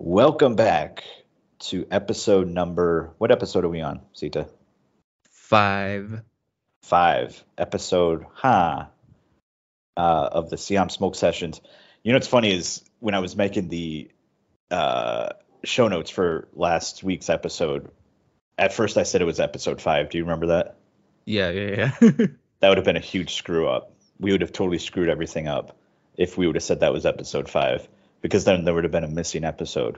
Welcome back to episode number. What episode are we on, Sita? 5. 5. Episode, of the Siam Sessions. You know what's funny is when I was making the show notes for last week's episode, at first I said it was episode 5. Do you remember that? Yeah. That would have been a huge screw up. We would have totally screwed everything up if we would have said that was episode 5. Because then there would have been a missing episode.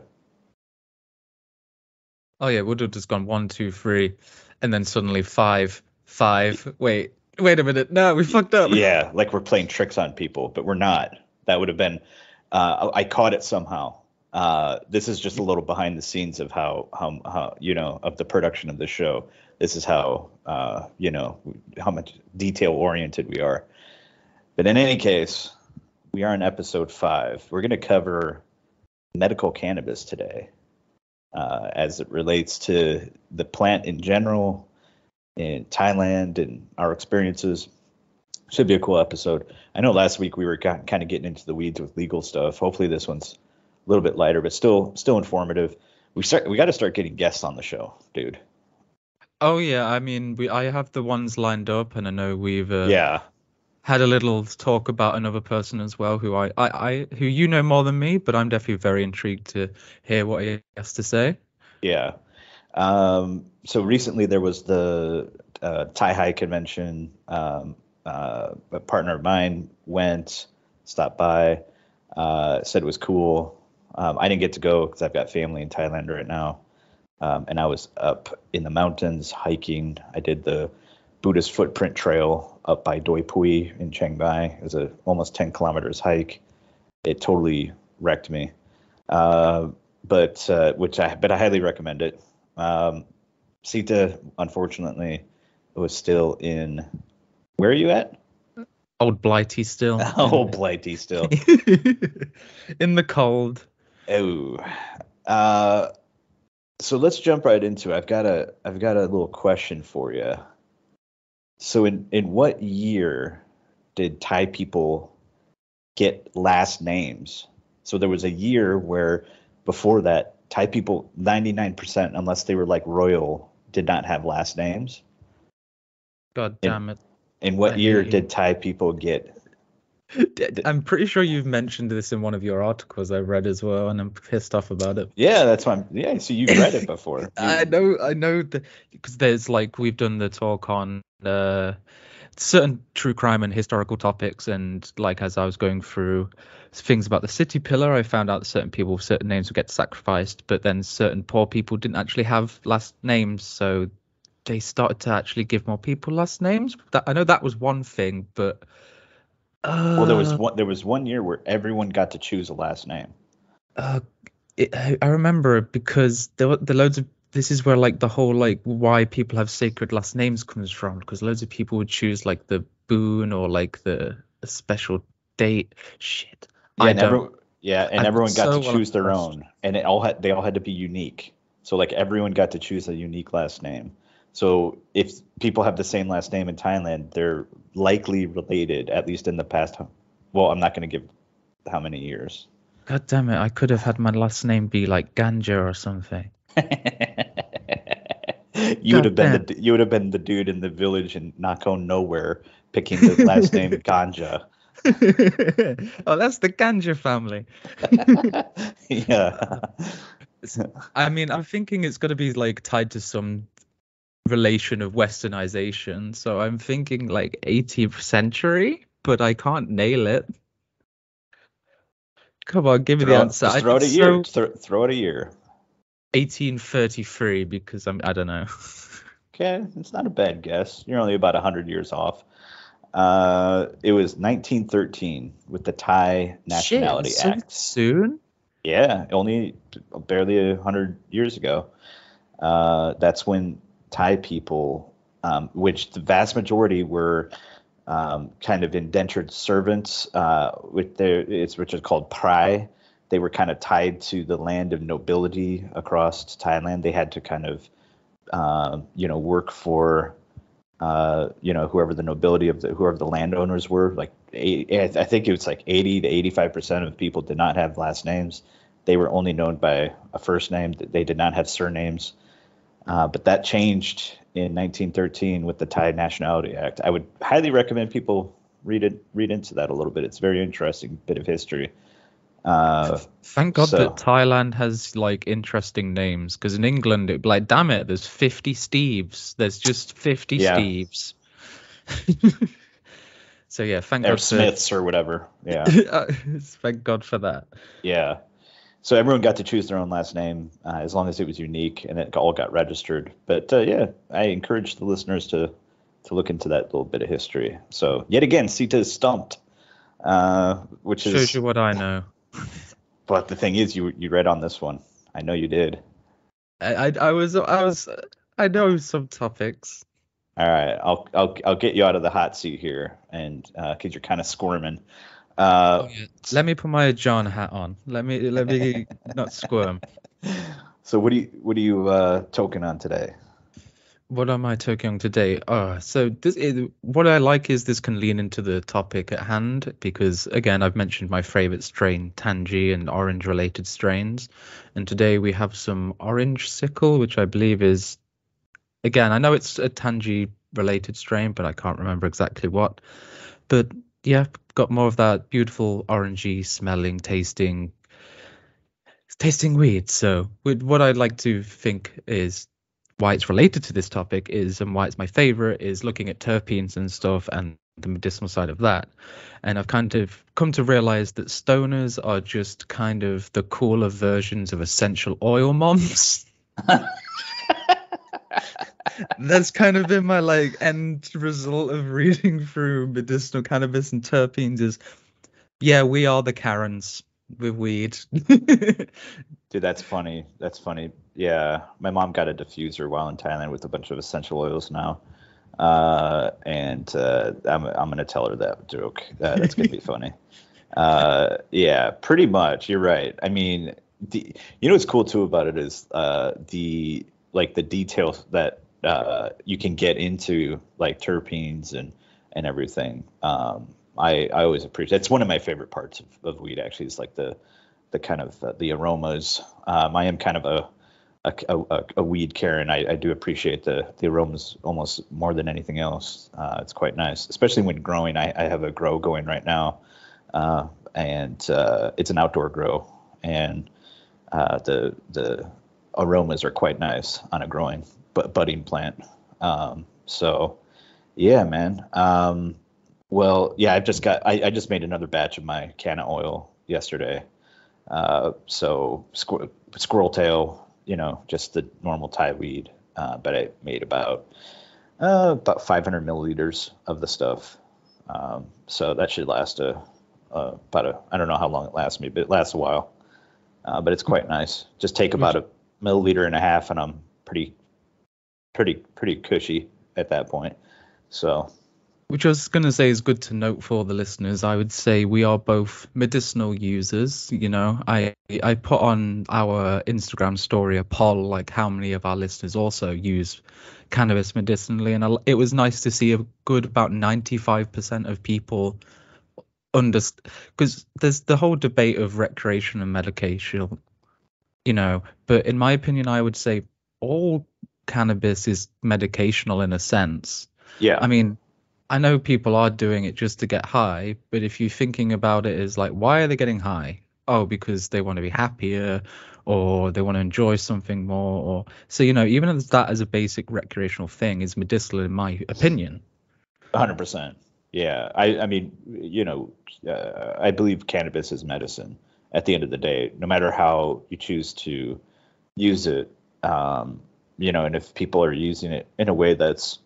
Oh yeah, would have just gone 1, 2, 3, and then suddenly 5. Wait a minute. No, we fucked up. Yeah, like we're playing tricks on people, but we're not. That would have been. I caught it somehow. This is just a little behind the scenes of how of the production of the show. This is how how much detail oriented we are. But in any case, we are in episode 5. We're going to cover medical cannabis today, as it relates to the plant in general, in Thailand, and our experiences. Should be a cool episode. I know last week we were kind of getting into the weeds with legal stuff. Hopefully this one's a little bit lighter, but still informative. We got to start getting guests on the show, dude. Oh yeah, I mean, I have the ones lined up, and I know we've had a little talk about another person as well, who who you know more than me, but I'm definitely very intrigued to hear what he has to say. Yeah. So recently there was the Thai High convention. A partner of mine stopped by, said it was cool. I didn't get to go because I've got family in Thailand right now. And I was up in the mountains hiking. I did the Buddhist footprint trail up by Doi Pui in Chiang Mai. It was a almost 10 kilometers hike. It totally wrecked me. But I highly recommend it. Sita, unfortunately, was still in. Where are you at? Old Blighty still. Old Blighty still. In the cold. Oh. So let's jump right into it. I've got a little question for you. So in what year did Thai people get last names? So there was a year where before that, Thai people, 99%, unless they were like royal, did not have last names. God damn it. In what year did Thai people get? I'm pretty sure you've mentioned this in one of your articles I read as well, and I'm pissed off about it. Yeah, that's why. Yeah, so you've read it before. I know, because there's we've done the talk on certain true crime and historical topics, and as I was going through things about the city pillar, I found out that certain people with certain names would get sacrificed, but then certain poor people didn't actually have last names, so they started to actually give more people last names. I know that was one thing, but well, there was one year where everyone got to choose a last name. I remember it because there were loads of. This is where the whole why people have sacred last names comes from, because loads of people would choose the boon or the special date. Shit. Yeah, everyone got to choose their own, and they all had to be unique. So everyone got to choose a unique last name. So if people have the same last name in Thailand, they're likely related, at least in the past. Well, I'm not going to give how many years. God damn it! I could have had my last name be Ganja or something. You would have been the dude in the village in Nakhon Nowhere picking the last name Ganja. Oh, that's the Ganja family. Yeah. I mean, I'm thinking it's got to be tied to some relation of westernization, so I'm thinking 18th century, but I can't nail it. Come on, give me the answer. Just throw it a year. Throw it a year. 1833, because I don't know. Okay, it's not a bad guess. You're only about 100 years off. It was 1913 with the Thai Nationality Act. Soon? Yeah, only barely 100 years ago. That's when Thai people, which the vast majority were kind of indentured servants, which is called prai. They were kind of tied to the land of nobility across Thailand. They had to kind of, work for, whoever the nobility whoever the landowners were. I think it was 80 to 85% of people did not have last names. they were only known by a first name. They did not have surnames. But that changed in 1913 with the Thai Nationality Act. I would highly recommend people read into that a little bit. It's a very interesting bit of history. Thank God that Thailand has like interesting names, because in England, it'd be like, damn it, there's 50 Steves. There's just 50 Steves. So yeah, thank God. Smiths or whatever. Yeah. Thank God for that. Yeah. So everyone got to choose their own last name as long as it was unique, and it all got registered. But yeah, I encourage the listeners to look into that little bit of history. So yet again, Siththa is stumped, which shows you what I know. But the thing is, you read on this one. I know you did. I know some topics. All right, I'll get you out of the hot seat here, and because you're kind of squirming. Let me put my John hat on. Let me not squirm. So what are you toking on today? What am I talking on today? What I like is this can lean into the topic at hand, because again, I've mentioned my favorite strain, Tangy, and orange related strains. And today we have some orange sickle, which I believe is, again, I know it's a Tangy related strain, but I can't remember exactly what. But yeah, got more of that beautiful orangey smelling, tasting weed. So what I'd like to think is why it's related to this topic is, and why it's my favorite, is looking at terpenes and stuff and the medicinal side of that. And I've kind of come to realize that stoners are just kind of the cooler versions of essential oil moms. That's kind of been my like end result of reading through medicinal cannabis and terpenes is, yeah, we are the Karens with weed. Dude, that's funny. Yeah, my mom got a diffuser while in Thailand with a bunch of essential oils now, and I'm gonna tell her that joke. That's gonna be funny. Yeah, pretty much. You're right. I mean, what's cool too about it is the details that you can get into, like terpenes and everything. I always appreciate. It's one of my favorite parts of weed, actually. It's like the kind of the aromas. I am kind of a weed Karen. I do appreciate the aromas almost more than anything else. It's quite nice, especially when growing. I have a grow going right now, and it's an outdoor grow, and the aromas are quite nice on a growing budding plant. So yeah, man. Well, yeah, I just made another batch of my canna oil yesterday. So squirrel tail, just the normal Thai weed. But I made about 500 milliliters of the stuff. So that should last I don't know how long it lasts me, but it lasts a while. But it's quite nice. Just take about a milliliter and a half, and I'm pretty cushy at that point. So, which I was going to say is good to note for the listeners. I would say we are both medicinal users. I put on our Instagram story a poll, like how many of our listeners also use cannabis medicinally, and it was nice to see a good about 95% of people understand, because there's the whole debate of recreation and medication, but in my opinion, I would say all cannabis is medicational in a sense. Yeah. I mean, I know people are doing it just to get high, but if you're thinking about it as like, why are they getting high? Oh, because they want to be happier, or they want to enjoy something more, or so even as that as a basic recreational thing is medicinal in my opinion. 100%. Yeah. I mean, I believe cannabis is medicine at the end of the day, no matter how you choose to use it. And if people are using it in a way that's,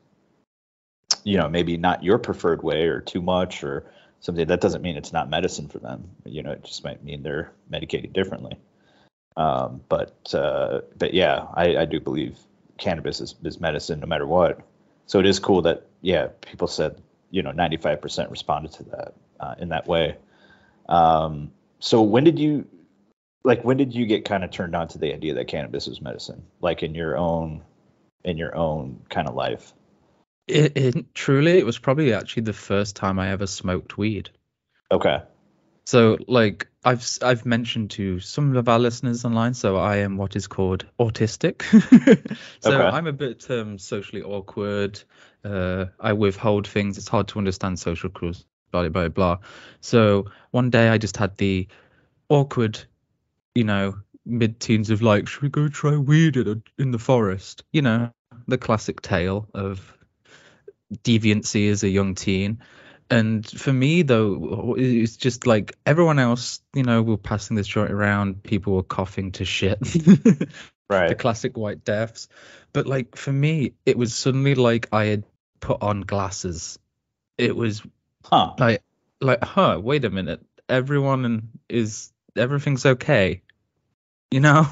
maybe not your preferred way or too much or something, that doesn't mean it's not medicine for them. It just might mean they're medicated differently. But yeah, I do believe cannabis is medicine no matter what. So it is cool that, yeah, people said, 95% responded to that in that way. So when did you get kind of turned on to the idea that cannabis was medicine, like in your own kind of life? It truly, it was probably actually the first time I ever smoked weed. Okay. So, like, I've mentioned to some of our listeners online, so I am what is called autistic. So Okay. I'm a bit socially awkward. I withhold things. It's hard to understand social cues, blah blah blah. So one day I just had the awkward, mid-teens of like, should we go try weed in the forest? The classic tale of deviancy as a young teen. And for me, though, it's just like everyone else, were passing this joint around, people were coughing to shit, the Right. classic white deaths. But like for me, it was suddenly like I had put on glasses. It was Huh. like, wait a minute, everything's okay, you know?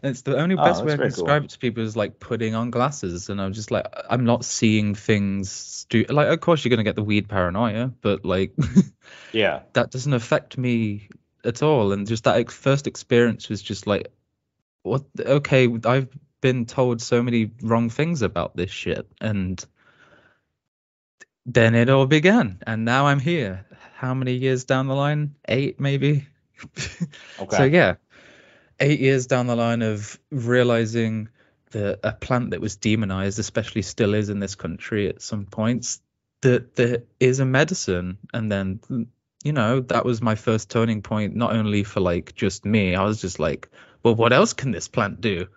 It's the only Oh, best way that's I can very describe cool. it to people is like putting on glasses, and I'm just like, I'm not seeing things. Like, of course, you're gonna get the weed paranoia, but like, Yeah. that doesn't affect me at all. And just that first experience was just like, what? Okay, I've been told so many wrong things about this shit, and then it all began, and now I'm here. How many years down the line? 8, maybe. So Okay. yeah, 8 years down the line of realizing that a plant that was demonized, especially still is in this country at some points, that there is a medicine. And then, that was my first turning point, not only for like just me. I was just like, well, what else can this plant do?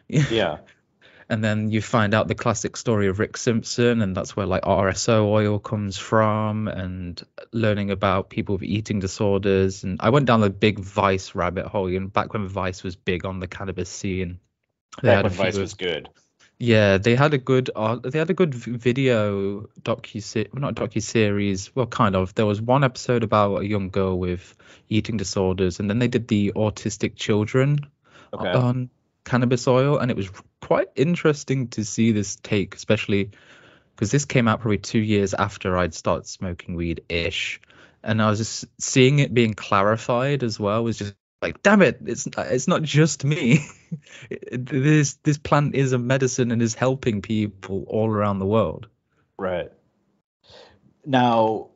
Yeah. And then you find out the classic story of Rick Simpson, and that's where like RSO oil comes from, and learning about people with eating disorders. And I went down the big Vice rabbit hole, back when Vice was big on the cannabis scene. They Back had a when Vice few was good. yeah, they had a good video well, not docu series, well, kind of. There was one episode about a young girl with eating disorders, and then they did the autistic children Okay. on cannabis oil, and it was quite interesting to see this take, especially because this came out probably 2 years after I'd started smoking weed ish, and I was just seeing it being clarified as well. Was just like, damn it, it's not just me. This plant is a medicine and is helping people all around the world. Right. Now,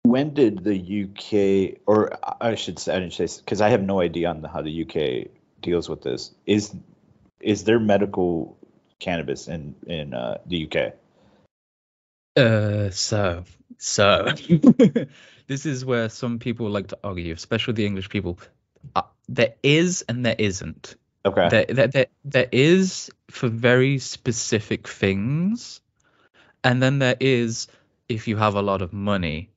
when did the UK, or I should say, I didn't say, because I have no idea on how the UK deals with this. Is there medical cannabis in the UK? So this is where some people like to argue, especially the English people. There is and there isn't. Okay. There is for very specific things, and then there is if you have a lot of money.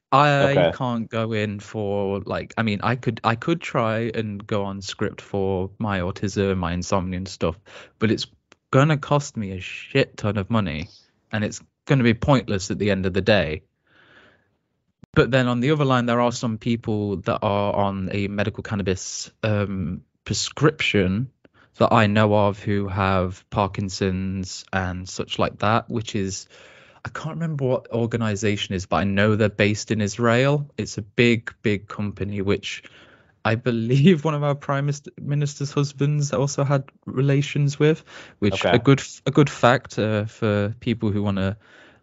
I Okay. can't go in for like, I mean, I could try and go on script for my autism, my insomnia and stuff, but it's gonna cost me a shit ton of money, and it's gonna be pointless at the end of the day. But then on the other line, there are some people that are on a medical cannabis prescription that I know of who have Parkinson's and such like that, which is, I can't remember what organization is, but I know they're based in Israel. It's a big, big company, which I believe one of our minister's husbands also had relations with, which Okay. a good fact for people who want to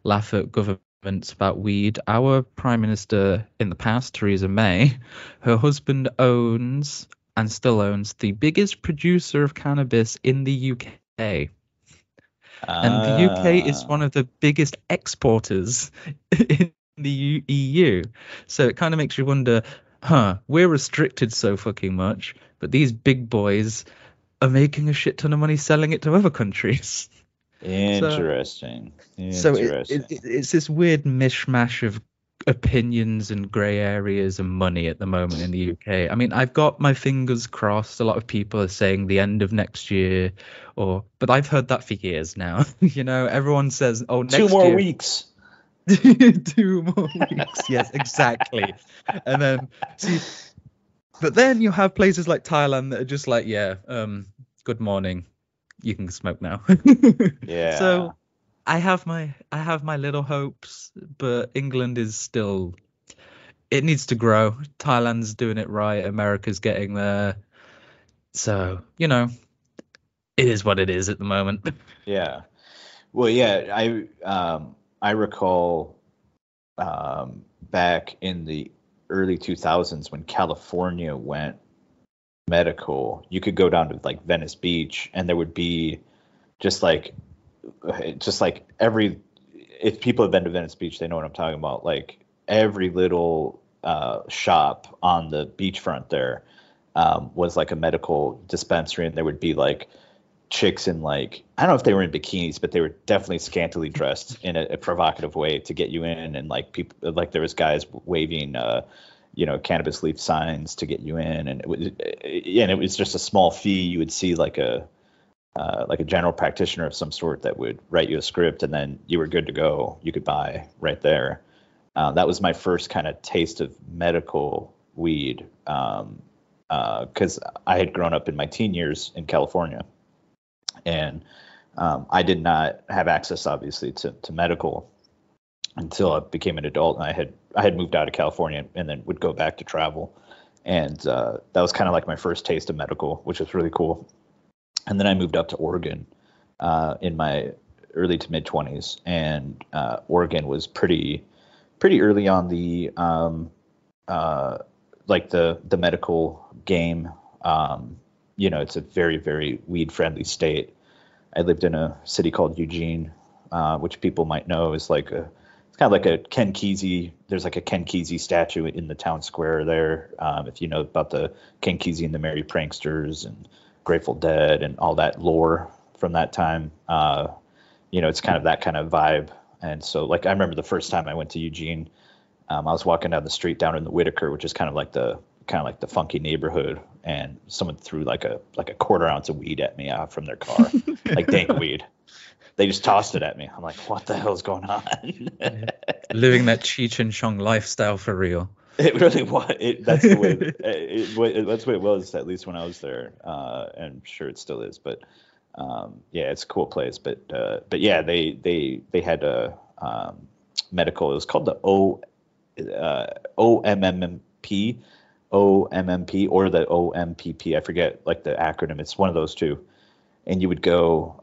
laugh at governments about weed. Our prime minister in the past, Theresa May, her husband owns and still owns the biggest producer of cannabis in the UK. And the UK is one Ah, of the biggest exporters in the EU. So it kind of makes you wonder, we're restricted so fucking much, but these big boys are making a shit ton of money selling it to other countries. So interesting. so Interesting. it's this weird mishmash of opinions and grey areas and money at the moment in the UK. I mean, I've got my fingers crossed. A lot of people are saying the end of next year, but I've heard that for years now. Everyone says, "Oh, Two next more year." weeks. 2 more weeks. Yes, exactly. And then see, but then you have places like Thailand that are just like, yeah, good morning, you can smoke now. Yeah. So I have my little hopes, but England is still, it needs to grow. Thailand's doing it right. America's getting there. So, it is what it is at the moment. Yeah. Well, yeah, I recall back in the early 2000s when California went medical, you could go down to like Venice Beach and there would be just like every, if people have been to Venice Beach, they know what I'm talking about. Like every little shop on the beachfront there was like a medical dispensary, and there would be like chicks in like, I don't know if they were in bikinis, but they were definitely scantily dressed in a provocative way to get you in, and like people, like there was guys waving cannabis leaf signs to get you in, and it was just a small fee. You would see like a general practitioner of some sort that would write you a script, and then you were good to go. You could buy right there. That was my first kind of taste of medical weed, because I had grown up in my teen years in California, and I did not have access, obviously, to medical until I became an adult. And I had moved out of California and then would go back to travel, and that was kind of like my first taste of medical, which was really cool. And then I moved up to Oregon in my early to mid 20s, and Oregon was pretty early on the like the medical game. It's a very, very weed friendly state. I lived in a city called Eugene, which people might know is like it's kind of like a Ken Kesey. There's like a Ken Kesey statue in the town square there. If you know about the Ken Kesey and the Merry Pranksters and Grateful Dead and all that lore from that time, it's kind of that kind of vibe. And so, like, I remember the first time I went to Eugene, I was walking down the street down in the Whitaker, which is kind of like the funky neighborhood, and someone threw like a quarter ounce of weed at me out from their car, like dank weed. They just tossed it at me. I'm like, what the hell's going on? Living that Cheech and Chong lifestyle for real. It really was. That's the way. That's what it was, at least when I was there, and I'm sure it still is. But yeah, it's a cool place. But yeah, they had a medical. It was called the OMMP, or the OMPP. I forget like the acronym. It's one of those two. And you would go,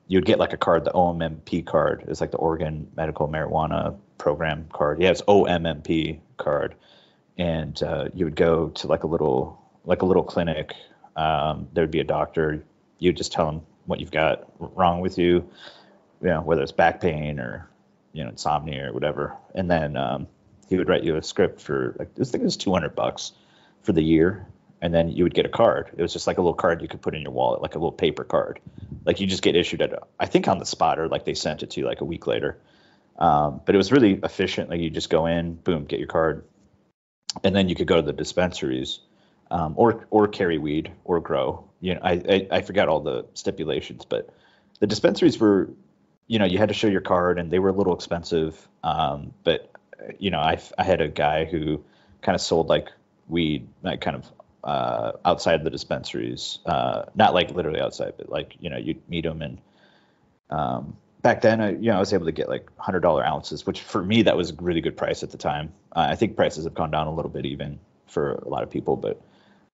you would get like a card, the OMMP card. It's like the Oregon Medical Marijuana Program card. Yeah, it's OMMP card. And you would go to like a little clinic. There would be a doctor. You would just tell him what you've got wrong with you, whether it's back pain or, insomnia or whatever. And then he would write you a script for like, I think it was $200 for the year. And then you would get a card. It was just like a little card you could put in your wallet, like a little paper card. Like you just get issued I think on the spot, or like they sent it to you like a week later. But it was really efficient. Like you just go in, boom, get your card. And then you could go to the dispensaries, or carry weed or grow. I forgot all the stipulations, but the dispensaries were, you had to show your card, and they were a little expensive. But I had a guy who kind of sold like weed, like kind of outside the dispensaries, not like literally outside, but like, you'd meet them. And back then, I was able to get like $100 ounces, which for me, that was a really good price at the time. I think prices have gone down a little bit even for a lot of people, but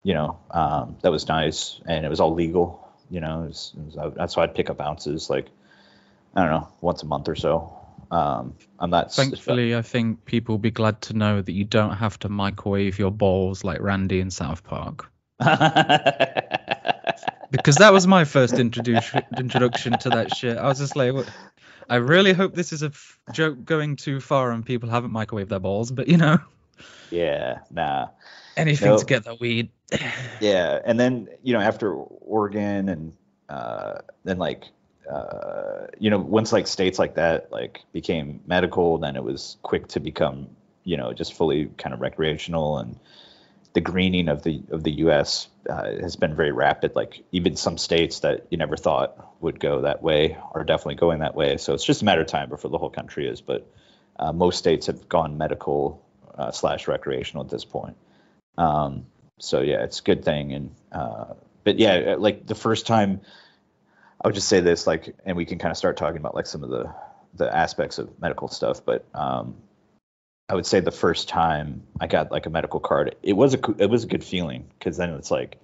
that was nice, and it was all legal. That's why I'd pick up ounces, like, I don't know, once a month or so. I'm not. Thankfully, I think people will be glad to know that you don't have to microwave your balls like Randy in South Park. Because that was my first introduction to that shit. I was just like, I really hope this is a joke going too far and people haven't microwaved their balls, but Yeah, nah. Anything to get that weed. Yeah, and then after Oregon, and then like once like states like that like became medical, then it was quick to become just fully kind of recreational. And the greening of the U.S. Has been very rapid. Like even some states that you never thought would go that way are definitely going that way. So it's just a matter of time before the whole country is. But most states have gone medical / recreational at this point. So yeah, it's a good thing. And but yeah, like the first time, I would just say this, like, and we can kind of start talking about like some of the aspects of medical stuff. But I would say the first time I got like a medical card, it was a good feeling, because then it's like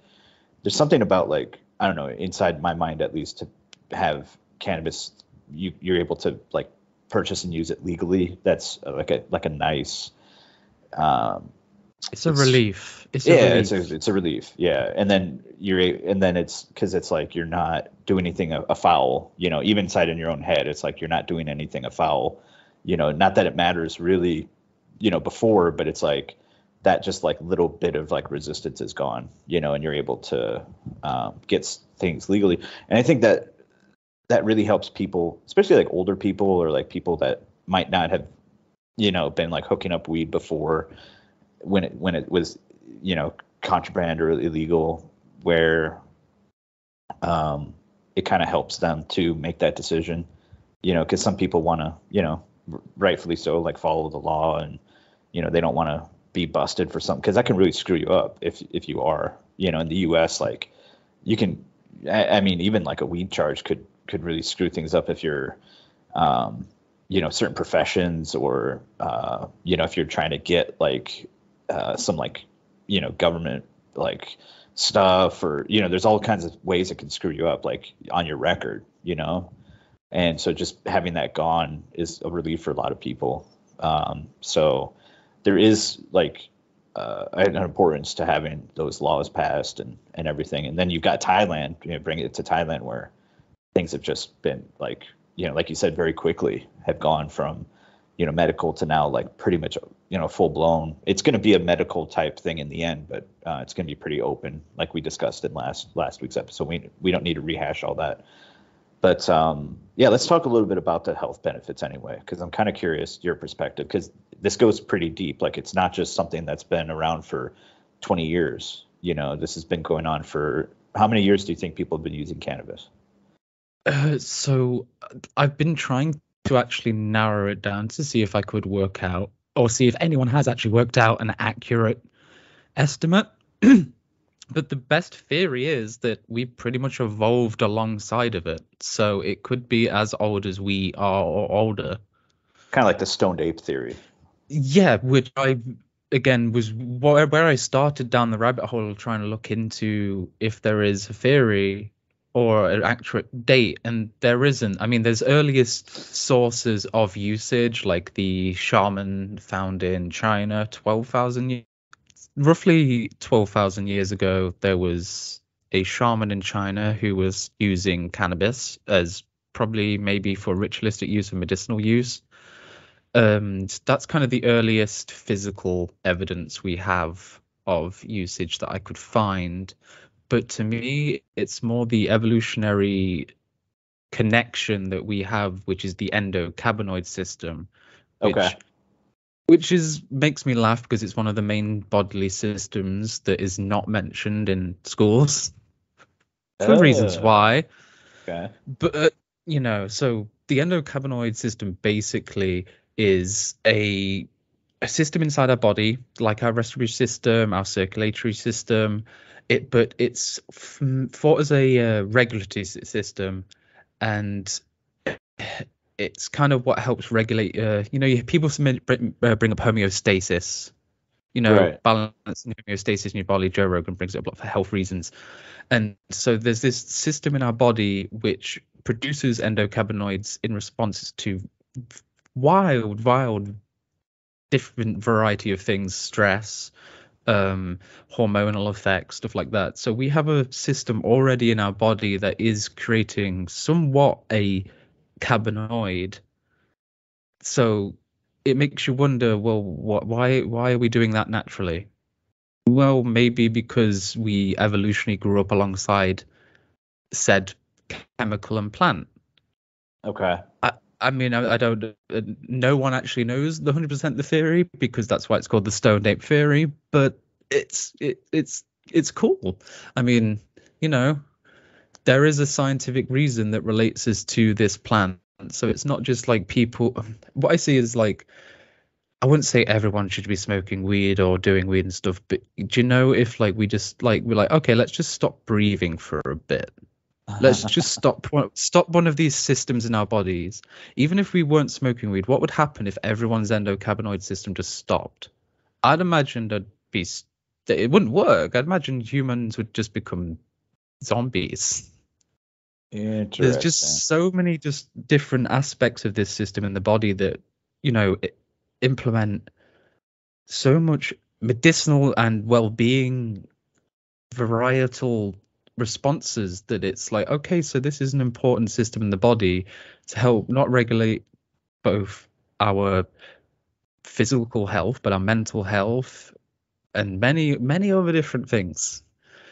there's something about, like, I don't know, inside my mind at least, to have cannabis, you're able to like purchase and use it legally. That's like a nice It's a relief. It's a Yeah, relief. it's a relief. Yeah, and then it's because it's like you're not doing anything afoul. Even inside in your own head, it's like you're not doing anything afoul. Not that it matters really, before, but it's like that just like little bit of like resistance is gone. And you're able to get things legally. And I think that really helps people, especially like older people or like people that might not have, been like hooking up weed before when it was, contraband or illegal, where it kind of helps them to make that decision, because some people want to, rightfully so, like follow the law, and, they don't want to be busted for something, because that can really screw you up if you are, in the US, like you can, I mean, even like a weed charge could really screw things up if you're, certain professions, or, if you're trying to get like some like, government like stuff, or, there's all kinds of ways it can screw you up, like on your record, and so just having that gone is a relief for a lot of people. So there is like an importance to having those laws passed and everything. And then you've got Thailand, bring it to Thailand, where things have just been like, like you said, very quickly have gone from, medical to now like pretty much, full blown. It's going to be a medical type thing in the end, but it's going to be pretty open, like we discussed in last week's episode. We don't need to rehash all that. But yeah, let's talk a little bit about the health benefits anyway, because I'm kind of curious your perspective, because this goes pretty deep. Like, it's not just something that's been around for 20 years. This has been going on for how many years do you think people have been using cannabis? So I've been trying to actually narrow it down to see if I could work out, or see if anyone has actually worked out an accurate estimate. But the best theory is that we've pretty much evolved alongside of it. So it could be as old as we are or older. Kind of like the stoned ape theory. Yeah, which again was where I started down the rabbit hole trying to look into if there is a theory or an accurate date, and there isn't. I mean, there's earliest sources of usage, like the shaman found in China, 12,000 years. Roughly 12,000 years ago, there was a shaman in China who was using cannabis as probably maybe for ritualistic use or medicinal use. That's kind of the earliest physical evidence we have of usage that I could find. But to me, it's more the evolutionary connection that we have, which is the endocannabinoid system, Okay. which makes me laugh because it's one of the main bodily systems that is not mentioned in schools for reasons why. Okay. But so the endocannabinoid system basically is a system inside our body, like our respiratory system, our circulatory system. But it's thought as a regulatory system, and it's kind of what helps regulate. People bring up homeostasis. Right. Balance and homeostasis in your body. Joe Rogan brings it up a lot for health reasons. And so there's this system in our body which produces endocannabinoids in response to wild, different variety of things, stress, hormonal effects, stuff like that. So we have a system already in our body that is creating somewhat a cannabinoid. So it makes you wonder, well, why are we doing that naturally? Well, maybe because we evolutionarily grew up alongside said chemical and plant. Okay. I mean, I don't. No one actually knows the 100% the theory, because that's why it's called the stoned ape theory. But it's cool. I mean, there is a scientific reason that relates us to this plant. So it's not just like people. What I see is like, I wouldn't say everyone should be smoking weed or doing weed and stuff, but do you know, if like we're like, okay, let's just stop breathing for a bit. Let's just stop one of these systems in our bodies. Even if we weren't smoking weed, what would happen if everyone's endocannabinoid system just stopped? I'd imagine that it wouldn't work. I'd imagine humans would just become zombies. Interesting. There's just so many just different aspects of this system in the body that implement so much medicinal and well-being varietal responses, that it's like, okay, so this is an important system in the body to help not regulate both our physical health but our mental health and many other different things.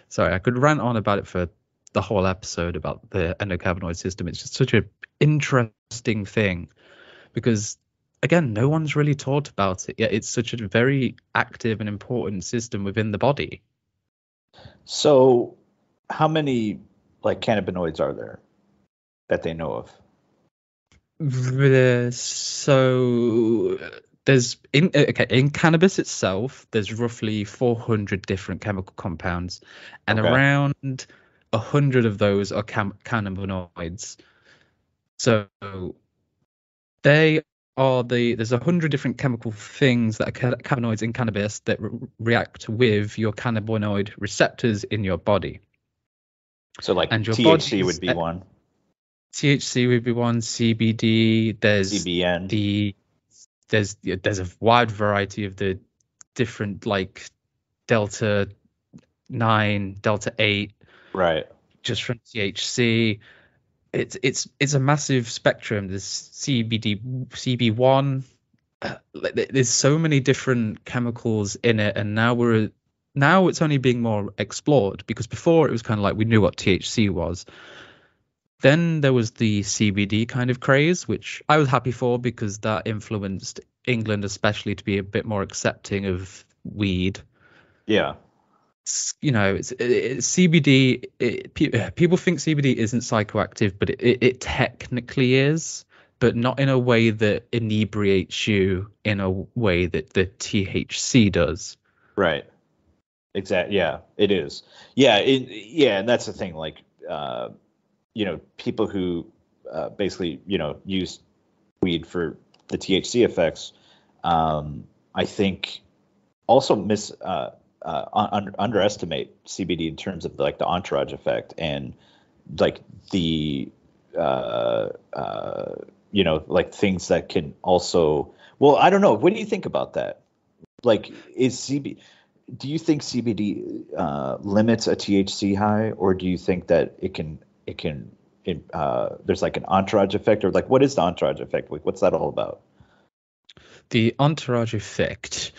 Sorry, I could rant on about it for the whole episode about the endocannabinoid system. It's just such an interesting thing because, again, no one's really taught about it yet. It's such a very active and important system within the body. So, how many like cannabinoids are there that they know of? So there's in cannabis itself, there's roughly 400 different chemical compounds, and Okay. around 100 of those are cannabinoids. So they are there's 100 different chemical things that are cannabinoids in cannabis that react with your cannabinoid receptors in your body. So like And your THC would be one. THC would be one. CBD. There's CBN. there's a wide variety of the different, like Delta 9, Delta 8, Right. just from THC. It's a massive spectrum. There's CBD, CB1. There's so many different chemicals in it, and now it's only being more explored, because before it was kind of like we knew what THC was. Then there was the CBD kind of craze, which I was happy for because that influenced England especially to be a bit more accepting of weed. Yeah. It's CBD. People think CBD isn't psychoactive, but it technically is, but not in a way that inebriates you in a way that the THC does. Right. Exactly. Yeah, it is. Yeah. Yeah. And that's the thing. Like, people who basically, use weed for the THC effects, I think also underestimate CBD in terms of like the entourage effect and like the like things that can also. Well, I don't know. What do you think about that? Like, do you think CBD limits a THC high, or do you think that it can there's like an entourage effect, or like what is the entourage effect? Like, what's that all about? The entourage effect.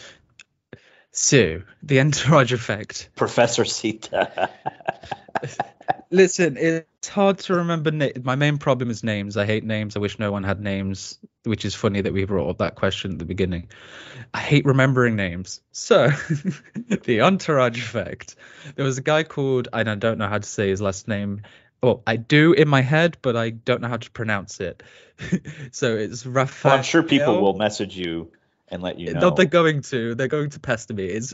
So, the entourage effect. Professor Siththa. Listen, it's hard to remember. My main problem is names. I hate names. I wish no one had names, which is funny that we brought up that question at the beginning. I hate remembering names. So, the entourage effect. There was a guy called, I don't know how to say his last name. Well, I do in my head, but I don't know how to pronounce it. So it's Raphael. Well, I'm sure people will message you and let you know. No, they're going to pester me. It's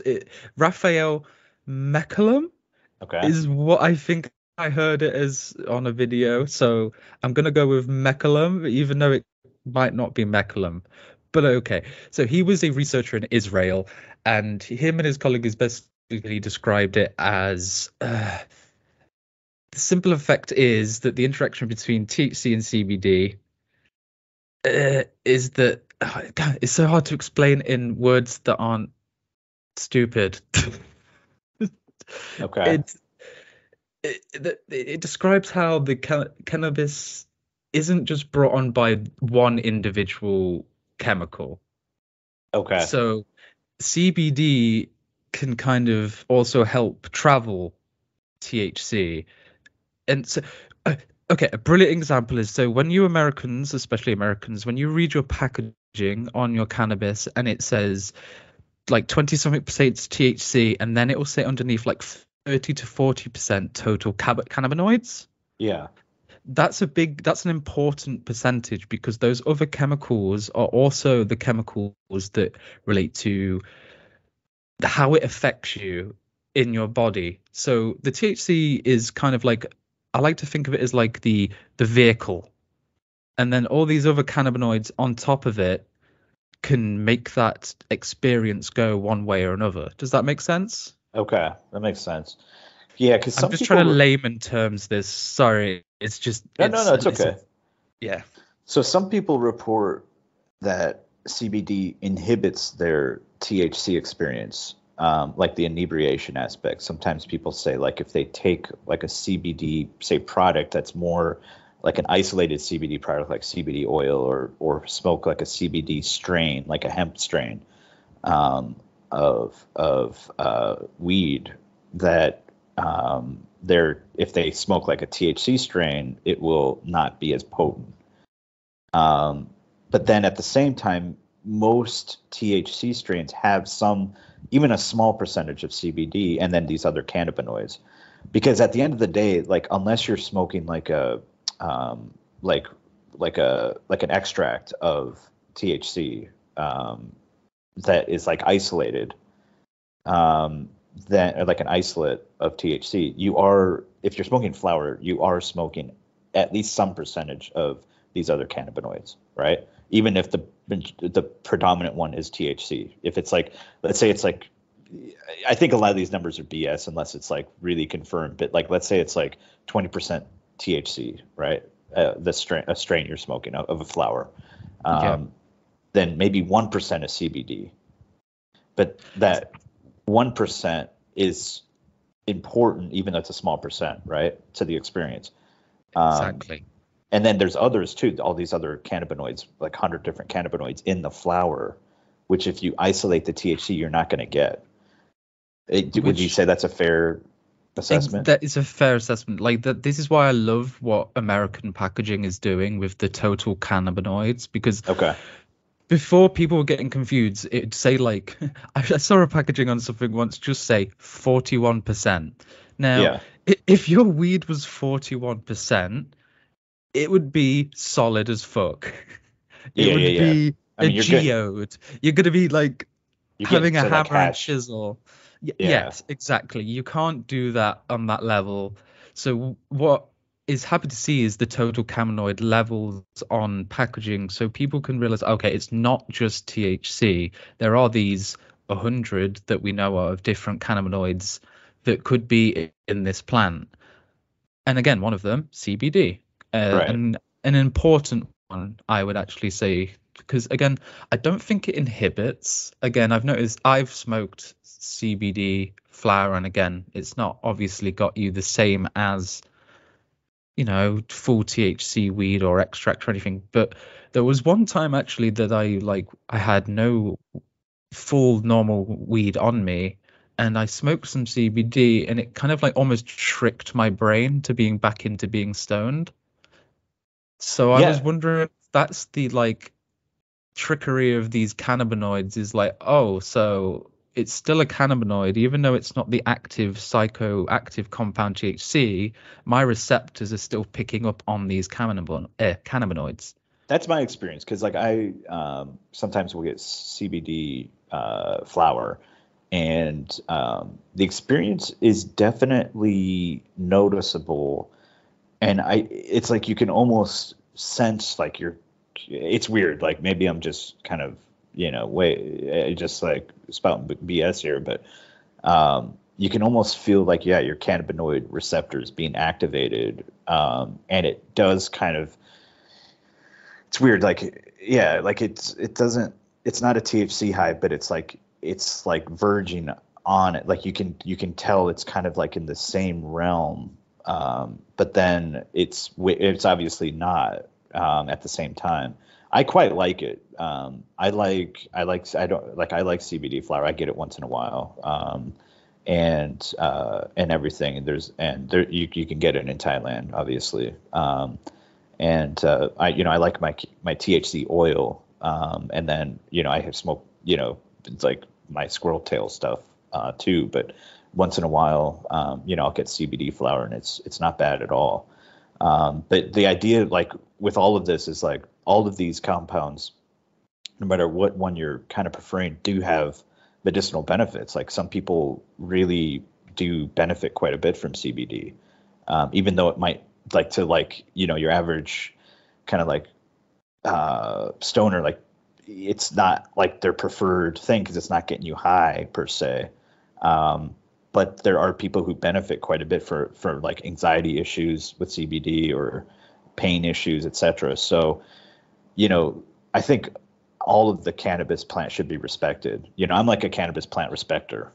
Raphael McCallum. Okay. Is what I think I heard it as on a video. So I'm going to go with McCallum, even though it might not be McCallum. But okay. So he was a researcher in Israel, and him and his colleagues basically described it as the simple effect is that the interaction between THC and CBD is that it's so hard to explain in words that aren't stupid. Okay. It describes how the cannabis isn't just brought on by one individual chemical. Okay. So CBD can kind of also help travel THC. And so, okay, a brilliant example is, so when you Americans, especially Americans, when you read your packaging on your cannabis and it says like 20-something% THC, and then it will say underneath like 30 to 40% total cannabinoids. Yeah. That's an important percentage, because those other chemicals are also the chemicals that relate to how it affects you in your body. So the THC is kind of like, I like to think of it as like the vehicle, and then all these other cannabinoids on top of it can make that experience go one way or another. Does that make sense? Okay, that makes sense. Yeah, because I'm just trying to layman terms this. Sorry, it's just no, it's okay. Yeah. So some people report that CBD inhibits their THC experience, like the inebriation aspect. Sometimes people say like if they take like a CBD say product that's more like an isolated CBD product like CBD oil or smoke like a CBD strain like a hemp strain of weed that they're if they smoke like a THC strain it will not be as potent. But then at the same time, most THC strains have some, even a small percentage of CBD and then these other cannabinoids. Because at the end of the day, like unless you're smoking like a like like an extract of THC that is like isolated, then like an isolate of THC, you are if you're smoking flower, you are smoking at least some percentage of these other cannabinoids, right? Even if the predominant one is THC. If it's like, let's say it's like, I think a lot of these numbers are BS unless it's like really confirmed. But like, let's say it's like 20% THC, right? A strain you're smoking of a flower. Then maybe 1% is CBD. But that 1% is important, even though it's a small percent, right, to the experience. Exactly. And then there's others too, all these other cannabinoids, like 100 different cannabinoids in the flower, which if you isolate the THC, you're not going to get. Would you say that's a fair assessment? That is a fair assessment. Like that, this is why I love what American packaging is doing with the total cannabinoids, because before people were getting confused, it'd say like, I saw a packaging on something once, just say 41%. Now, if your weed was 41%, it would be solid as fuck. It would be a geode. You're going to be like having a hammer and chisel. Yes, exactly. You can't do that on that level. So what is happy to see is the total cannabinoid levels on packaging, so people can realize, okay, it's not just THC. There are these 100 that we know of different cannabinoids that could be in this plant. And again, one of them, CBD. And an important one, I would actually say, because again, I don't think it inhibits. Again, I've noticed I've smoked CBD flower, and again, it's not obviously got you the same as, you know, full THC weed or extract or anything. But there was one time actually that I had no full normal weed on me, and I smoked some CBD, and it kind of like almost tricked my brain to being back into being stoned. So I was wondering if that's the like trickery of these cannabinoids, is like, oh, so it's still a cannabinoid, even though it's not the active psychoactive compound THC, my receptors are still picking up on these cannabinoids. That's my experience, because like I sometimes will get CBD flower, and the experience is definitely noticeable. And it's like you can almost sense like it's weird. Like maybe I'm just kind of, just like spouting BS here, but you can almost feel like, your cannabinoid receptors being activated. And it does kind of, it's weird. Like, like it's not a THC high, but it's like verging on it. Like you can tell it's kind of like in the same realm. But then it's obviously not at the same time. I quite like it. I like CBD flower. I get it once in a while. And everything. You can get it in Thailand, obviously. I like my THC oil. And then, I have smoked, it's like my squirrel tail stuff, too, but once in a while, I'll get CBD flower, and it's not bad at all. But the idea, like with all of this, is like all of these compounds, no matter what one you're kind of preferring, do have medicinal benefits. Like some people really do benefit quite a bit from CBD, even though it might your average kind of like stoner, like it's not like their preferred thing because it's not getting you high per se. But there are people who benefit quite a bit for like anxiety issues with CBD or pain issues, etc. So, I think all of the cannabis plants should be respected. I'm like a cannabis plant respecter,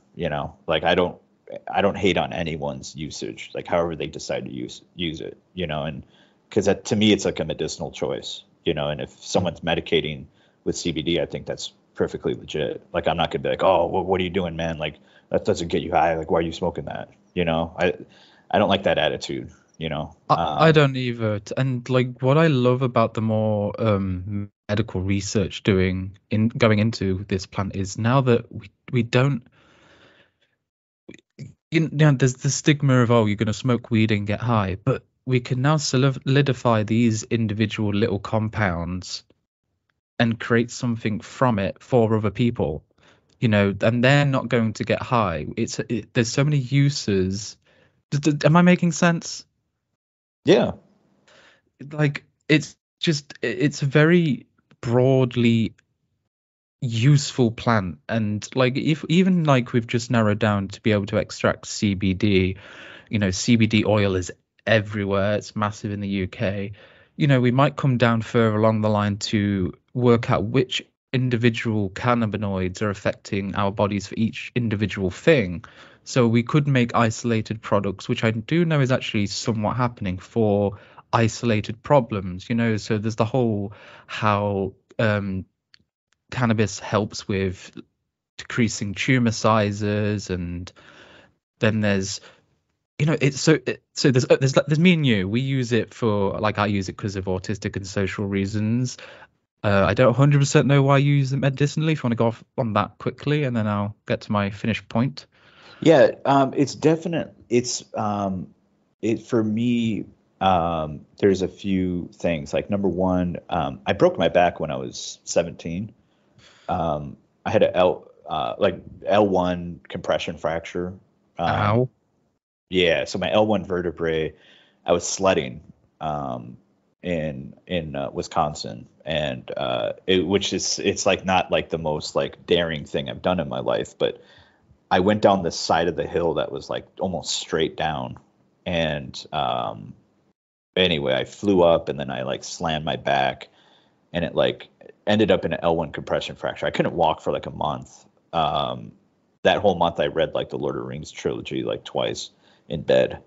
like I don't hate on anyone's usage, like however they decide to use it, and because to me it's like a medicinal choice, and if someone's medicating with CBD, I think that's perfectly legit. Like I'm not gonna be like, oh, well, what are you doing, man? Like that doesn't get you high. Like why are you smoking that? I don't like that attitude. I don't either. And like what I love about the more medical research going into this plant is now that we don't, there's the stigma of, oh, you're going to smoke weed and get high, but we can now solidify these individual little compounds and create something from it for other people, and they're not going to get high. There's so many uses. Am I making sense? Yeah. Like it's a very broadly useful plant, and like if even like we've just narrowed down to be able to extract CBD, CBD oil is everywhere, it's massive in the UK. We might come down further along the line to work out which individual cannabinoids are affecting our bodies for each individual thing. So we could make isolated products, which I do know is actually somewhat happening for isolated problems, so there's the whole how cannabis helps with decreasing tumor sizes, and then there's there's me and you, we use it for, like, I use it because of autistic and social reasons. I don't 100% know why you use it medicinally. If you want to go off on that quickly, and then I'll get to my finished point. Yeah, it's definite. It for me. There's a few things. Like number one, I broke my back when I was 17. I had a L1 compression fracture. Ow. Yeah, so my L1 vertebrae. I was sledding in Wisconsin, and it's like not like the most like daring thing I've done in my life, but I went down this side of the hill that was like almost straight down, and anyway, I flew up and then I like slammed my back, and it like ended up in an L1 compression fracture. I couldn't walk for like a month. That whole month I read like the Lord of the Rings trilogy like twice in bed.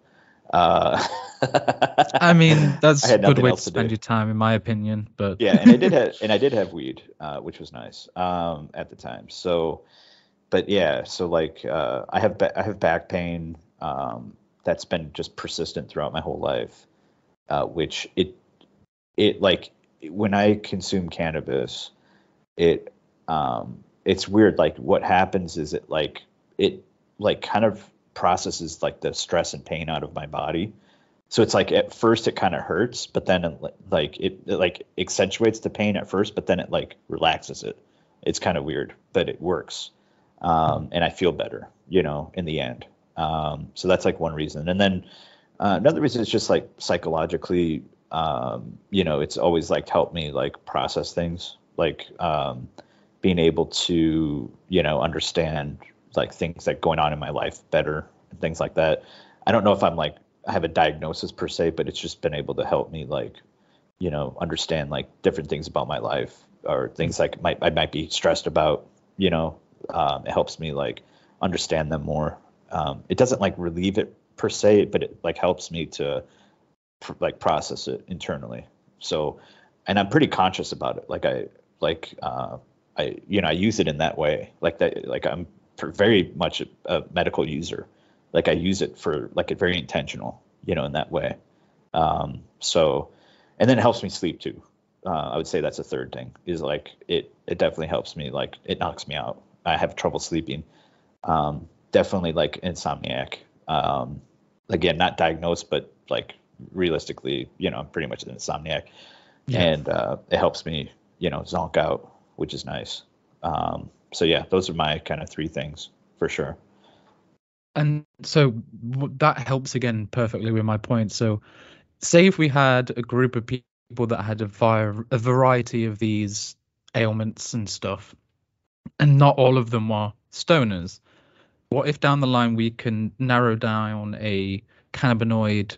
I mean, that's I a good way to spend your time, in my opinion. But yeah, and I did have weed, which was nice at the time. So, but yeah, so like I have back pain that's been just persistent throughout my whole life, which it like when I consume cannabis, it's weird. Like what happens is it kind of processes like the stress and pain out of my body. So it's like at first it kind of hurts, but then it accentuates the pain at first, but then it like relaxes it. It's kind of weird, but it works. And I feel better, in the end. So that's like one reason. And then another reason is just like psychologically, it's always like helped me like process things, like being able to, understand like things that going on in my life better and things like that. I don't know if I have a diagnosis per se, but it's just been able to help me like, understand like different things about my life, or things like I might be stressed about, it helps me like understand them more. It doesn't like relieve it per se, but it like helps me to like process it internally. So, and I'm pretty conscious about it. Like I use it in that way, like that, like I'm very much a medical user. Like I use it for like a very intentional, in that way. So, and then it helps me sleep too. I would say that's a third thing, is like it definitely helps me. Like it knocks me out. I have trouble sleeping. Definitely like insomniac. Again, not diagnosed, but like realistically, I'm pretty much an insomniac. Yeah. And it helps me, zonk out, which is nice. So yeah, those are my kind of three things for sure. And so that helps again perfectly with my point. So say if we had a group of people that had a variety of these ailments and stuff, and not all of them are stoners, what if down the line we can narrow down a cannabinoid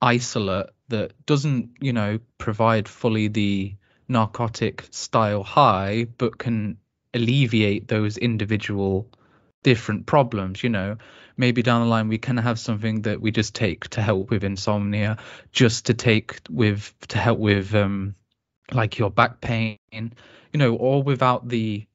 isolate that doesn't, provide fully the narcotic style high, but can alleviate those individual different problems. Maybe down the line we can have something that we just take to help with insomnia, just to help with like your back pain, all without the,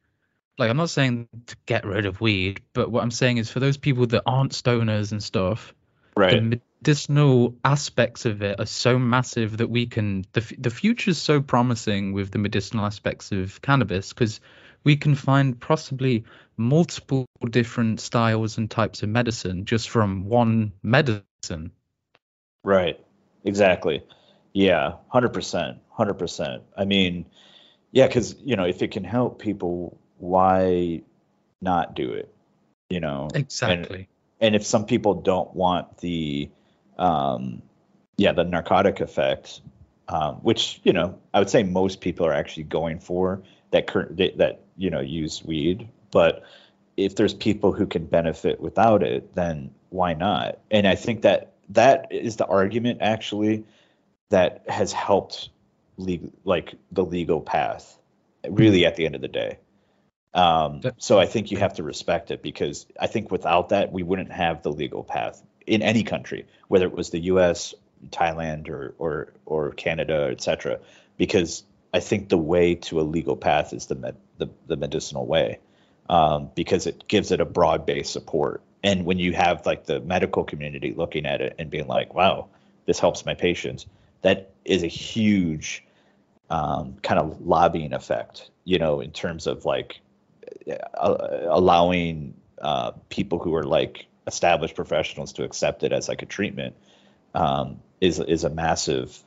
like, I'm not saying to get rid of weed, but what I'm saying is for those people that aren't stoners and stuff, Right. the medicinal aspects of it are so massive that the future's so promising with the medicinal aspects of cannabis, because we can find possibly multiple different styles and types of medicine just from one medicine. Right. Exactly. Yeah. 100%. 100%. I mean, yeah, because if it can help people, why not do it? And Exactly. if some people don't want um, the narcotic effect, which I would say most people are actually going for that use weed, but if there's people who can benefit without it, then why not? And I think that is the argument actually that has helped the legal path really at the end of the day. So I think you have to respect it, because I think without that, we wouldn't have the legal path in any country, whether it was the U.S., Thailand, or Canada, etc. Because I think the way to a legal path is the medicinal way, because it gives it a broad-based support. And when you have like the medical community looking at it and being like, "Wow, this helps my patients," that is a huge kind of lobbying effect, in terms of like allowing people who are like established professionals to accept it as like a treatment, is a massive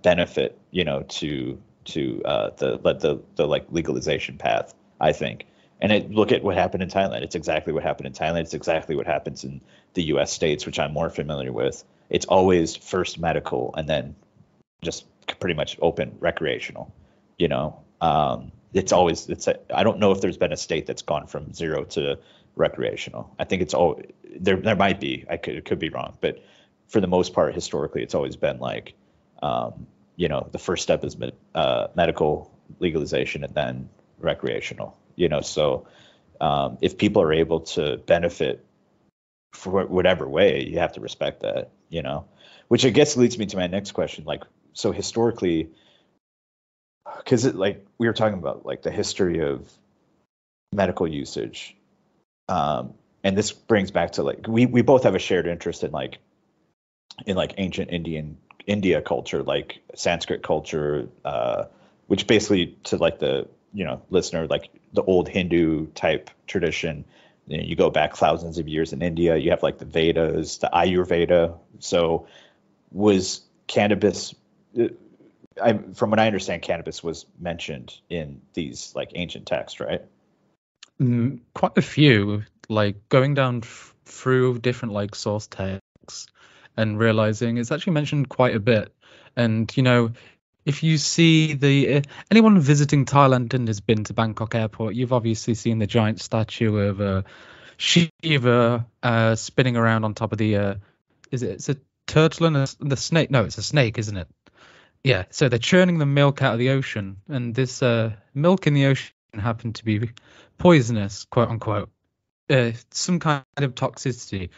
benefit, to the like legalization path, I think. And look at what happened in Thailand. It's exactly what happened in Thailand. It's exactly what happens in the U.S. states, which I'm more familiar with. It's always first medical and then just pretty much open recreational. I don't know if there's been a state that's gone from 0 to recreational. I think it's all there might be. It could be wrong, but for the most part, historically, it's always been like, the first step is medical legalization and then recreational. So if people are able to benefit for whatever way, you have to respect that. Which I guess leads me to my next question. Like, so historically, because like we were talking about like the history of medical usage, and this brings back to like we both have a shared interest in like ancient India culture, like Sanskrit culture, which basically, to like the listener, like the old Hindu type tradition. You go back thousands of years in India. You have like the Vedas, the Ayurveda. So was cannabis? From what I understand, cannabis was mentioned in these like ancient texts, right? Quite a few, like going down through different like source texts and realizing it's actually mentioned quite a bit. And if you see anyone visiting Thailand and has been to Bangkok airport, you've obviously seen the giant statue of Shiva spinning around on top of it's a turtle and the snake. No, it's a snake, isn't it? Yeah, so they're churning the milk out of the ocean, and this milk in the ocean happened to be poisonous, quote unquote, some kind of toxicity.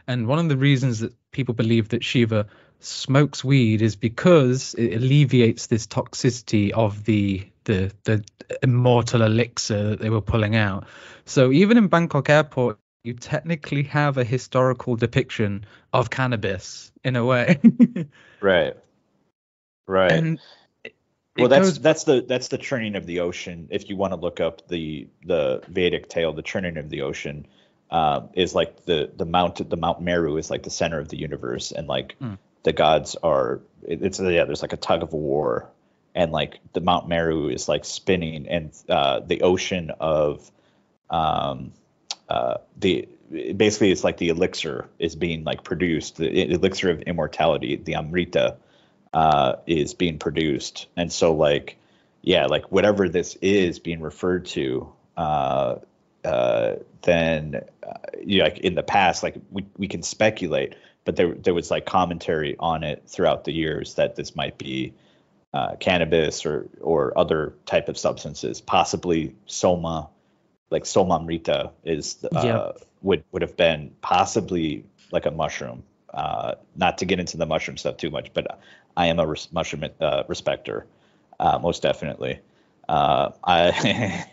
And one of the reasons that people believe that Shiva smokes weed is because it alleviates this toxicity of the immortal elixir that they were pulling out. So even in Bangkok airport, you technically have a historical depiction of cannabis in a way. Right. Right. And Well, it goes. that's the churning of the ocean. If you want to look up the Vedic tale, the churning of the ocean is like the Mount Meru is like the center of the universe, and like the gods are. There's like a tug of war, and like the Mount Meru is like spinning, and the ocean of the basically it's like the elixir is being like produced, the elixir of immortality, the Amrita. Is being produced, and so like like whatever this is being referred to, then like in the past, like we can speculate, but there was like commentary on it throughout the years that this might be cannabis or other type of substances, possibly soma, like somamrita is would have been possibly like a mushroom. Not to get into the mushroom stuff too much, but I am a mushroom respecter, most definitely. I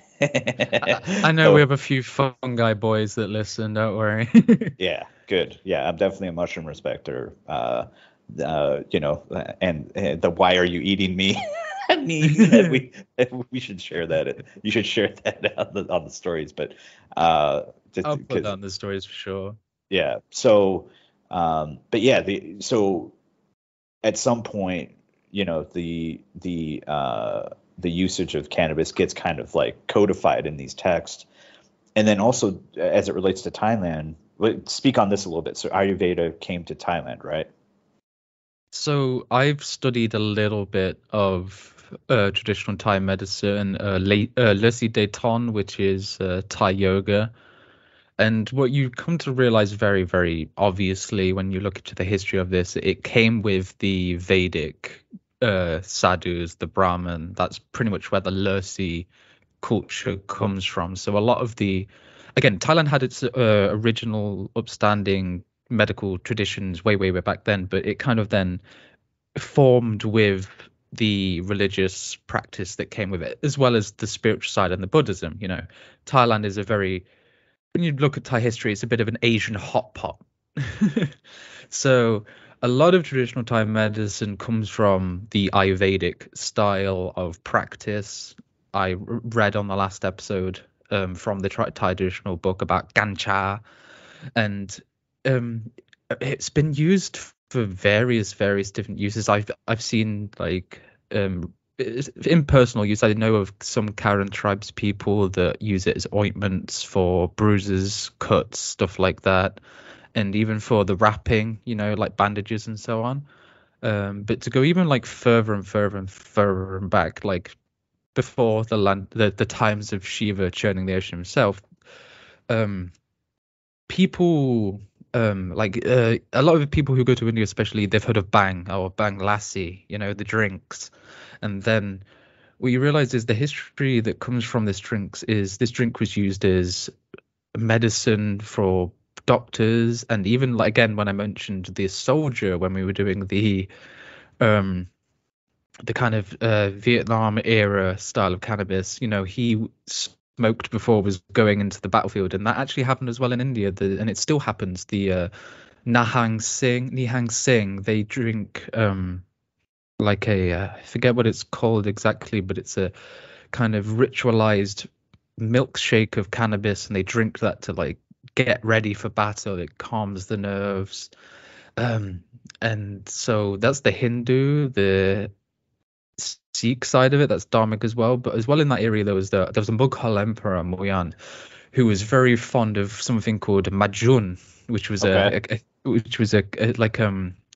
I know we so have a few fungi boys that listen. Don't worry. yeah, good. Yeah, I'm definitely a mushroom respecter. And the "why are you eating me" meme that we should share that. You should share that on the stories, but just I'll put that because on the stories for sure. yeah. So, but yeah, so at some point, the usage of cannabis gets kind of like codified in these texts, and then also as it relates to Thailand. Speak on this a little bit. So Ayurveda came to Thailand, right? So I've studied a little bit of traditional Thai medicine, Lesi De Ton, which is Thai yoga. And what you come to realize very, very obviously when you look into the history of this, it came with the Vedic sadhus, the Brahmin. That's pretty much where the Lursi culture comes from. So a lot of again, Thailand had its original upstanding medical traditions way, way back then, but it kind of then formed with the religious practice that came with it, as well as the spiritual side and the Buddhism. Thailand is when you look at Thai history, it's a bit of an Asian hot pot. So a lot of traditional Thai medicine comes from the Ayurvedic style of practice. I read on the last episode from the Thai traditional book about Gancha, and um, it's been used for various different uses. I've seen like in personal use. I know of some Karen tribes people that use it as ointments for bruises, cuts, stuff like that, and even for the wrapping, like bandages and so on. But to go even like further and further and further and back, like before the times of Shiva churning the ocean himself, um, people a lot of the people who go to India, especially, they've heard of Bang or Bang Lassi, the drinks, and then what you realize is the history that comes from this drink was used as medicine for doctors, and even like again when I mentioned the soldier when we were doing um the kind of Vietnam era style of cannabis, he smoked before was going into the battlefield, and that actually happened as well in India, and it still happens. The Nihang Singh, they drink like I forget what it's called exactly, but it's a kind of ritualized milkshake of cannabis, and they drink that to like get ready for battle. It calms the nerves. And so that's the Hindu, the Sikh side of it. That's Dharmic as well. But as well in that area, there was a Mughal emperor Muyan, who was very fond of something called Majun, which was Okay. like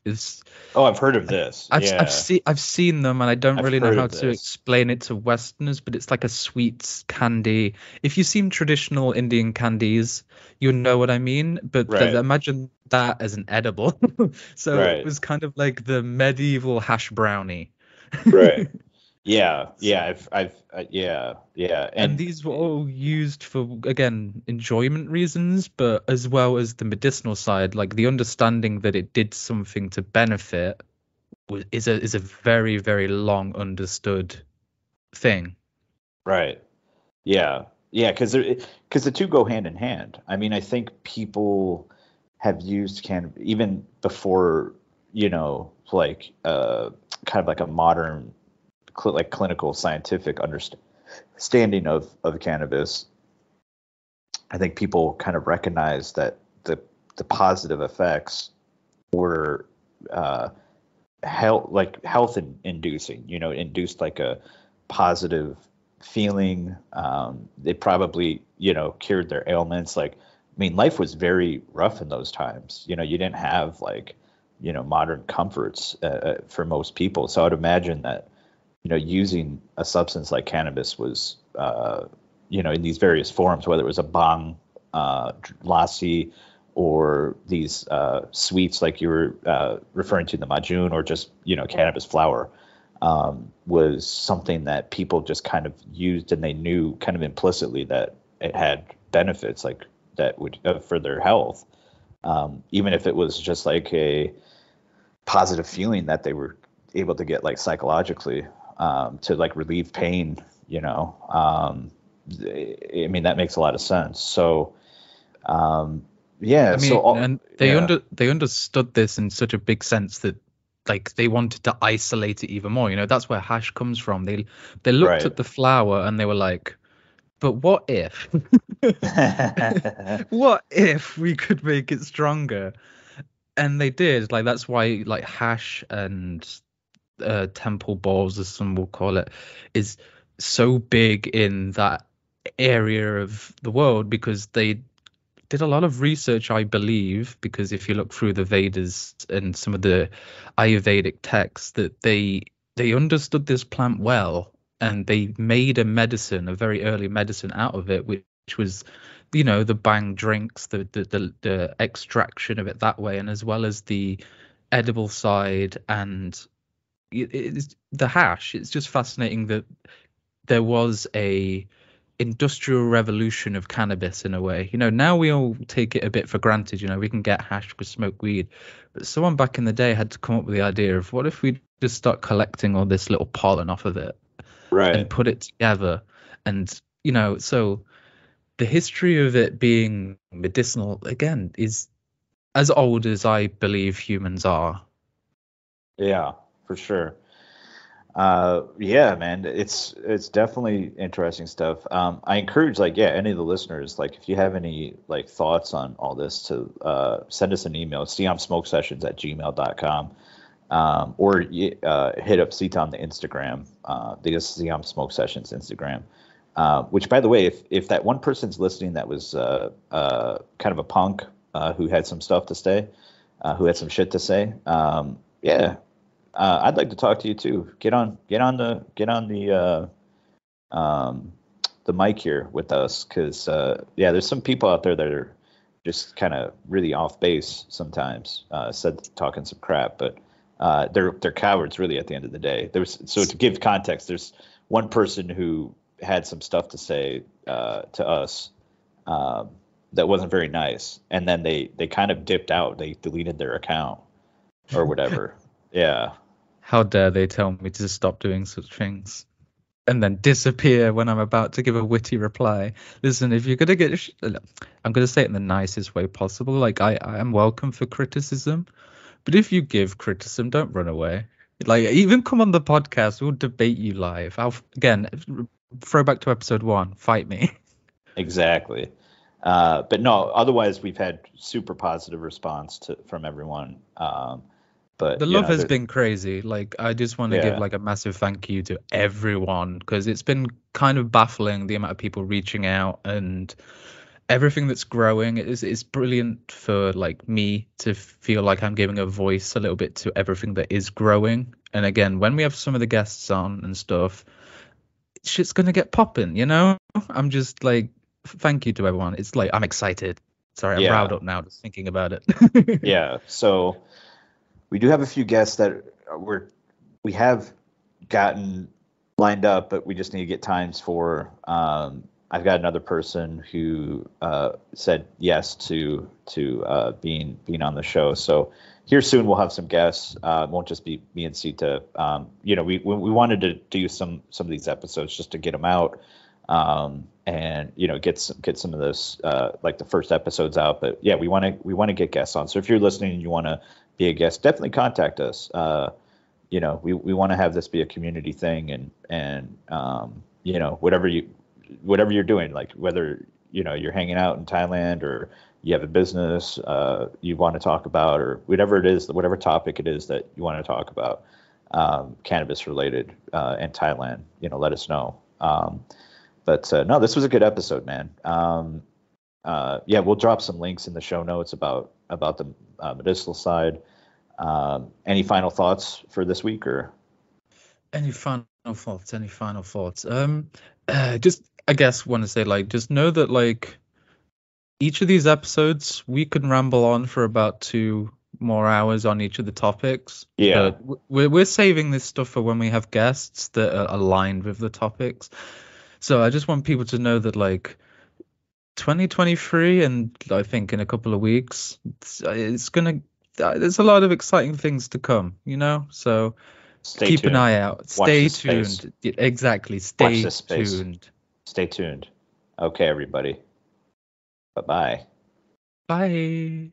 is Oh, I've heard of this. Yeah, I've seen them, and I don't I've really know heard how of to this. explain it to Westerners, but it's like a sweet candy. If you've seen traditional Indian candies, you know what I mean. But Right. imagine that as an edible. So it Right. was kind of like the medieval hash brownie. Right. Yeah. Yeah. Yeah. And And these were all used for, again, enjoyment reasons, but as well as the medicinal side, like the understanding that it did something to benefit is a very, very long understood thing. right. Yeah. Yeah. Because the two go hand in hand. I mean, I think people have used even before, like kind of like a modern, like clinical scientific understanding of cannabis. I think people kind of recognize that the positive effects were uh, health inducing. Induced like a positive feeling. They probably cured their ailments. Like, I mean, life was very rough in those times. You didn't have like modern comforts for most people. So I would imagine that using a substance like cannabis was in these various forms, whether it was a bang, lassi, or these sweets like you were referring to, the majun, or just cannabis flower. was something that people just kind of used, and they knew kind of implicitly that it had benefits like that would for their health, even if it was just like a positive feeling that they were able to get like psychologically, to like relieve pain, I mean, that makes a lot of sense. So, yeah. I mean, and they understood this in such a big sense that like they wanted to isolate it even more. That's where hash comes from. They looked Right. at the flower and they were like, but what if what if we could make it stronger? And they did. Like that's why like hash and temple balls, as some will call it, is so big in that area of the world, because they did a lot of research, I believe, because if you look through the Vedas and some of the Ayurvedic texts, that they understood this plant well, and they made a medicine, a very early medicine out of it, which was, the bang drinks, the extraction of it that way, and as well as the edible side, and it's the hash. It's just fascinating that there was a industrial revolution of cannabis in a way. Now we all take it a bit for granted. We can get hash, we smoke weed, but someone back in the day had to come up with the idea of, what if we just start collecting all this little pollen off of it and put it together? And so the history of it being medicinal, again, is as old as I believe humans are. Yeah, for sure. Yeah, man, it's definitely interesting stuff. I encourage, like, yeah, any of the listeners, like, if you have any like thoughts on all this, to send us an email, siamsmokesessions@gmail.com, or hit up Sita on the Instagram, the Siam Smoke Sessions Instagram. Which, by the way, if that one person's listening that was kind of a punk, who had some stuff to say, who had some shit to say, yeah. I'd like to talk to you too. Get on the mic here with us, because yeah, there's some people out there that are just kind of really off base sometimes, talking some crap, but they're cowards really at the end of the day. So to give context, there's one person who had some stuff to say to us that wasn't very nice, and then they kind of dipped out. They deleted their account or whatever. Yeah. How dare they tell me to stop doing such things and then disappear when I'm about to give a witty reply. Listen, if you're going to get... I'm going to say it in the nicest way possible. Like, I am welcome for criticism, but if you give criticism, don't run away. Like, even come on the podcast, we'll debate you live. Again, throwback to episode 1, fight me. Exactly. But no, otherwise we've had super positive response from everyone. But the love has been crazy. Like, I just want to give like a massive thank you to everyone, because it's been kind of baffling the amount of people reaching out and everything that's growing. It's brilliant for like me to feel like I'm giving a voice a little bit to everything that is growing. And again, when we have some of the guests on and stuff, shit's gonna get popping. I'm just like, thank you to everyone. It's like, I'm excited. Sorry, I'm riled up now just thinking about it. Yeah. So we do have a few guests that we have gotten lined up, but we just need to get times for. I've got another person who said yes to being on the show. So here soon we'll have some guests. It won't just be me and Sita. We wanted to do some of these episodes just to get them out, and get some of this like the first episodes out. But yeah, we want to get guests on. So if you're listening and you want to be a guest, definitely contact us. We want to have this be a community thing, and whatever you're doing, like whether you're hanging out in Thailand or you have a business you want to talk about, or whatever it is, whatever topic it is that you want to talk about, cannabis related, in Thailand, let us know. But no, this was a good episode, man. Yeah, we'll drop some links in the show notes about the medicinal side. Any final thoughts for this week, or any final thoughts? Just, I guess, want to say, like, just know that, like, each of these episodes we can ramble on for about 2 more hours on each of the topics. Yeah. But we're saving this stuff for when we have guests that are aligned with the topics. So I just want people to know that like 2023, and I think in a couple of weeks, it's gonna. There's a lot of exciting things to come, So Stay keep an tuned. eye out. Watch Stay this space. tuned. Exactly. Watch Stay this space. tuned. Stay tuned. Okay, everybody. Bye-bye. Bye.